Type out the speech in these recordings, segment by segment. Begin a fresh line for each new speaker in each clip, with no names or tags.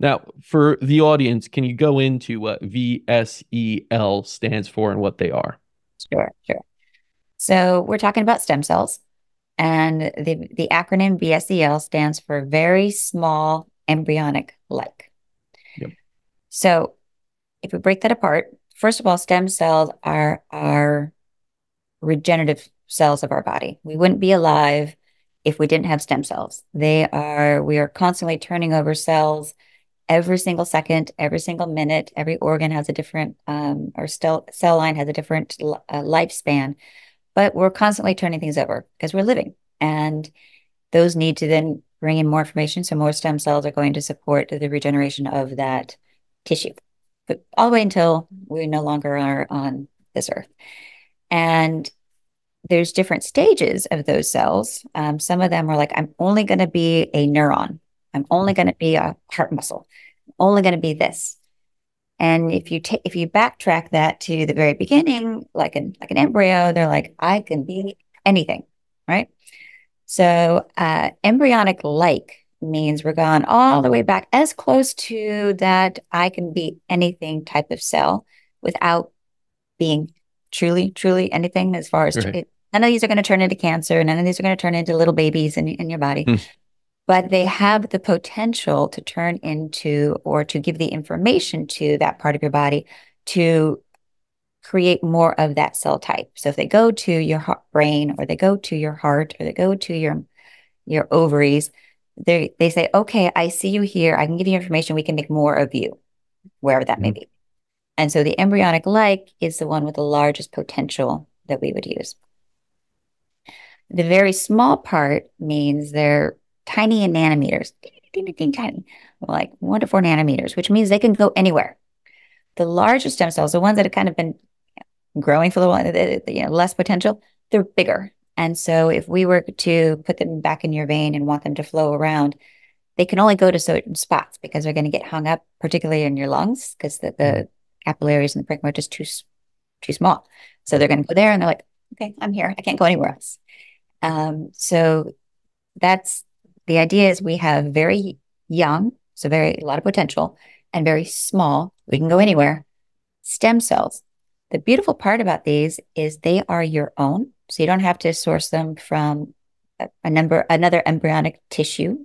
Now, for the audience, can you go into what VSEL stands for and what they are?
Sure, sure. So we're talking about stem cells, and the acronym VSEL stands for very small embryonic-like.
Yep.
So if we break that apart, first of all, stem cells are our regenerative cells of our body. We wouldn't be alive if we didn't have stem cells. We are constantly turning over cells every single second, every single minute. Every organ has a different, or cell line has a different lifespan, but we're constantly turning things over because we're living. And those need to then bring in more information. So more stem cells are going to support the regeneration of that tissue, but all the way until we no longer are on this earth. And there's different stages of those cells. Some of them are like, I'm only going to be a neuron. I'm only going to be a heart muscle. I'm only going to be this. And if you backtrack that to the very beginning, like an embryo, they're like, I can be anything, right? So embryonic-like means we're gone all the way back as close to that I can be anything type of cell without being truly anything as far as
Right.
none of these are going to turn into cancer. None of these are going to turn into little babies in your body,
Hmm.
but they have the potential to turn into or to give the information to that part of your body to create more of that cell type. So if they go to your brain or they go to your heart or they go to your ovaries, they say, okay, I see you here. I can give you information. We can make more of you, wherever that may
Mhm.
be. And so the embryonic-like is the one with the largest potential that we would use. The very small part means they're tiny in nanometers, tiny, like 1 to 4 nanometers, which means they can go anywhere. The larger stem cells, the ones that have kind of been growing for a little while, less potential, they're bigger. And so if we were to put them back in your vein and want them to flow around, they can only go to certain spots because they're going to get hung up, particularly in your lungs, because the capillaries and the parenchyma are just too small. So they're going to go there and they're like, okay, I'm here. I can't go anywhere else. So that's the idea is we have very young, so very a lot of potential, and very small, we can go anywhere, stem cells. The beautiful part about these is they are your own. So you don't have to source them from another embryonic tissue,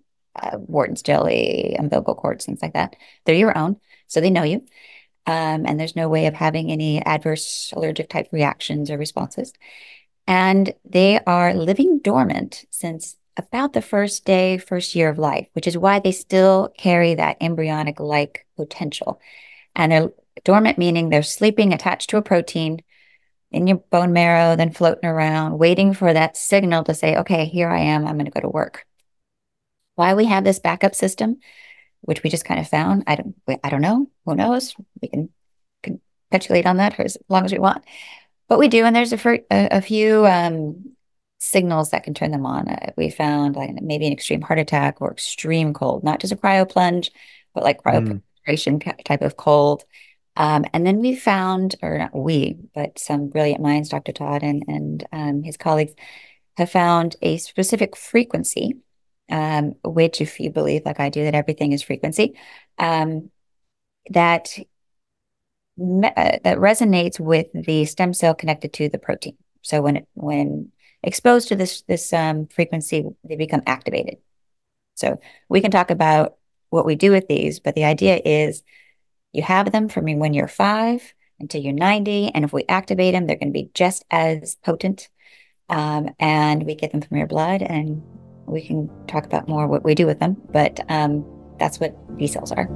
Wharton's jelly, umbilical cords, things like that. They're your own. So they know you. And there's no way of having any adverse allergic type reactions or responses. And they are living dormant since about the first day, first year of life, which is why they still carry that embryonic-like potential. And they're dormant, meaning they're sleeping attached to a protein in your bone marrow, then floating around, waiting for that signal to say, okay, here I am, I'm going to go to work. Why we have this backup system, which we just kind of found, I don't know. Who knows? We can speculate on that for as long as we want. But we do, and there's a few signals that can turn them on. We found like maybe an extreme heart attack or extreme cold, not just a cryo plunge, but like
Mm.
cryopreparation type of cold. And then we found, or not we, but some brilliant minds, Dr. Todd and his colleagues, have found a specific frequency, which, if you believe, like I do, that everything is frequency, um, that that resonates with the stem cell connected to the protein. So when exposed to this frequency, they become activated. So we can talk about what we do with these, but the idea is you have them from when you're 5 until you're 90, and if we activate them, they're going to be just as potent. And we get them from your blood, and we can talk about more what we do with them. But that's what B cells are.